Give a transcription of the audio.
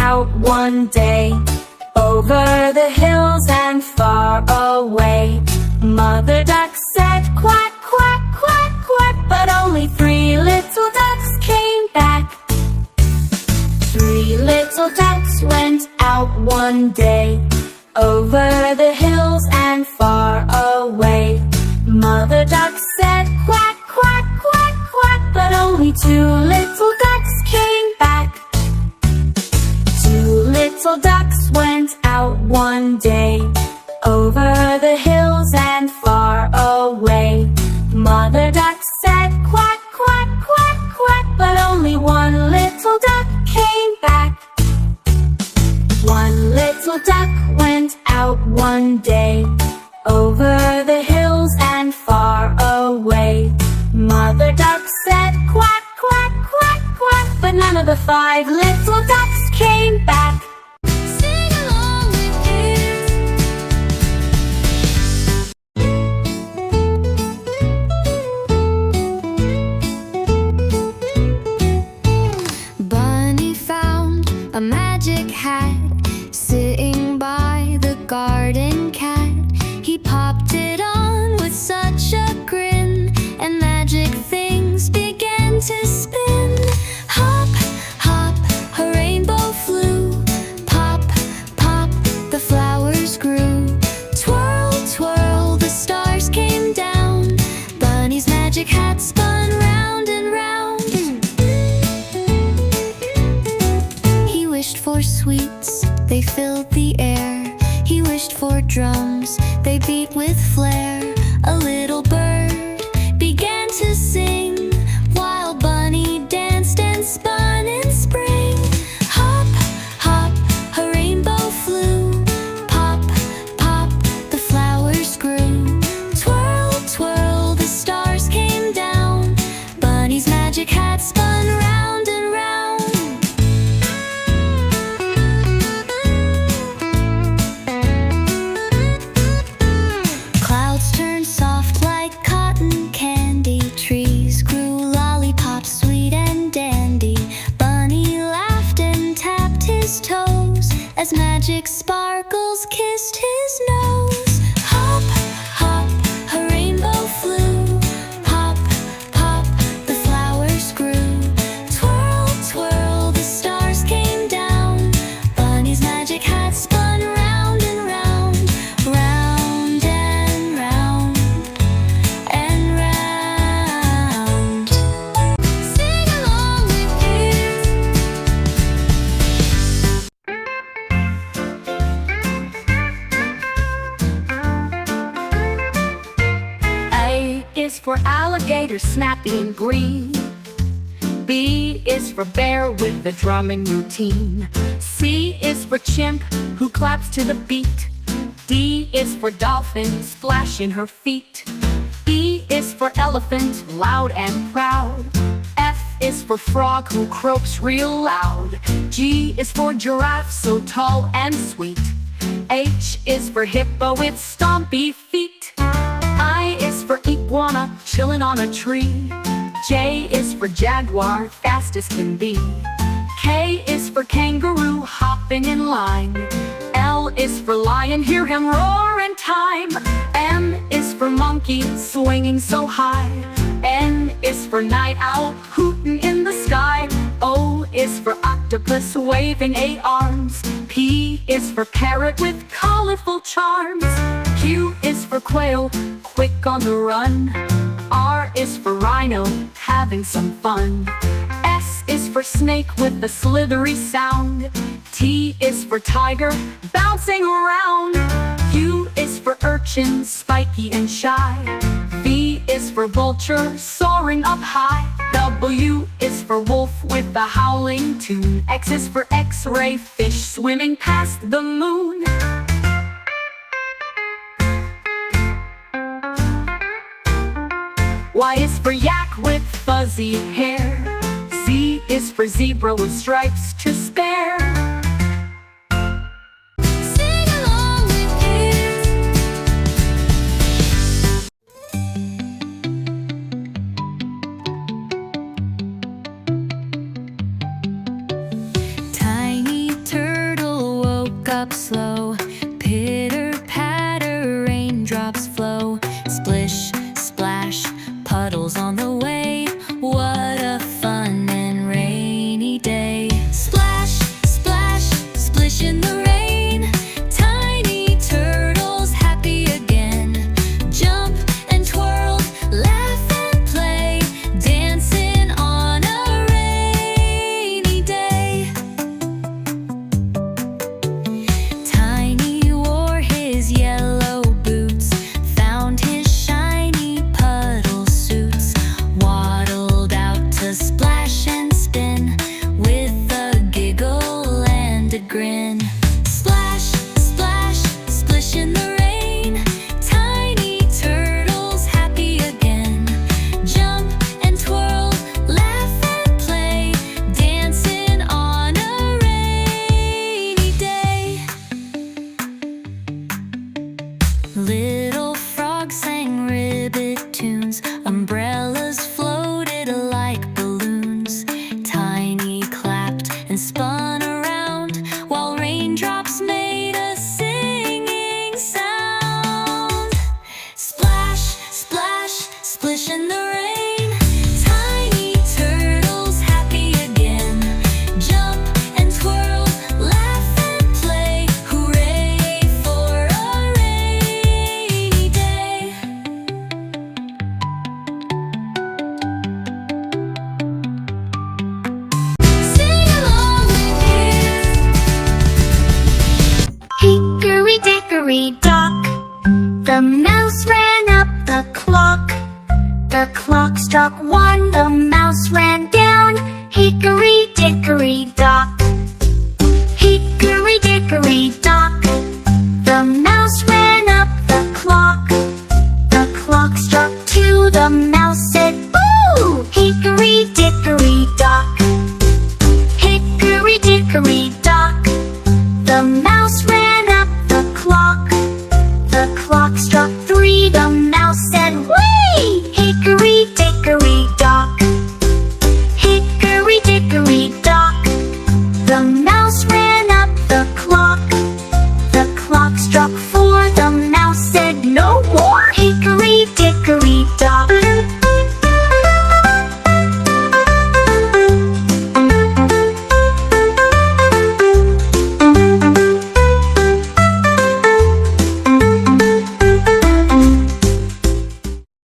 out one day. Over the hills and far away, Mother Duck said quack, quack, quack, quack, but only 3 little ducks came back. 3 little ducks went out one day. Over the hills and far away, Mother Duck said quack, quack, quack, quack, but only 2 little ducks came back. 2 little ducks went out one day. Over the hills and far away, Mother Duck said quack, quack, quack, quack, but only 1 little duck came back. 1 little duck went out one day. Over the hills and far away, Mother Duck said quack, quack, quack, quack, but none of the 5 little ducks came back. Sing along with Bunny found a magic hat sitting by the garden cat. He popped it on with such a grin, and magic things began to spin. Hop, hop, a rainbow flew. Pop, pop, the flowers grew. Twirl, twirl, the stars came down. Bunny's magic hat spun round and round. He wished for sweets, they filled the air. He wished for drums, they beat with flair. A little bird began to sing, while Bunny danced and spun and sprang. Hop, hop, a rainbow flew. Pop, pop, the flowers grew. Twirl, twirl, the stars came down. Bunny's magic hat spun round and round. Clouds turned soft like cotton candy. Trees grew lollipops, sweet and dandy. Bunny laughed and tapped his toes as magic sparkles kissed his nose. Hop, hop, a rainbow flew. Pop, pop, the flowers grew. Twirl, twirl, the stars came down. Bunny's magic hat spun round and round. Round and round and round. Sing along with A is for alligator, snappy and green. B is for bear with the drumming routine. C is for chimp, who claps to the beat. D is for dolphin, splashing her feet. E is for elephant, loud and proud. F is for frog, who croaks real loud. G is for giraffe, so tall and sweet. H is for hippo with stompy feet. I is for iguana, chillin' on a tree. J is for jaguar, fast as can be. K is for kangaroo, hopping in line. L is for lion, hear him roar in time. M is for monkey, swinging so high. N is for night owl, hooting in the sky. O is for octopus, waving 8 arms. P is for parrot with colorful charms. Q is for quail, quick on the run. R is for rhino, having some fun. S is for snake with a slithery sound. T is for tiger, bouncing around. U is for urchin, spiky and shy. V is for vulture, soaring up high. W is for wolf with a howling tune. X is for X-ray fish, swimming past the moon. Y is for yak with fuzzy hair. Z is for zebra with stripes to spare. Sing along with Tiny turtle slow. Pitter patter, raindrops flow. Splish, splash, puddles on the way. What a fun and rainy day. Splash, splash, splish in the rain. Tiny turtles happy again. Jump and twirl, laugh and play, dancing on a rainy day. Tiny wore his yellow boots, found his shiny puddle suits, waddled out to splash and spin, with a giggle and a grin. Splash, splash, splish in the rain. Tiny turtles happy again. Jump and twirl, laugh and play, dancing on a rainy day. Little frogs sang ribbit tunes. Umbrellas floated like balloons. Tiny clapped and spun around, while raindrops made a singing sound. Splash, splash, splish in the rain. Tiny turtles happy again. Jump and twirl, laugh and play. Hooray for a rainy day. Sing along with kids. Hickory dickory dock, the mouse ran up the clock. The clock struck one, the mouse ran down. Hickory dickory dock, hickory dickory dock, the mouse ran up the clock. The clock struck two, the mouse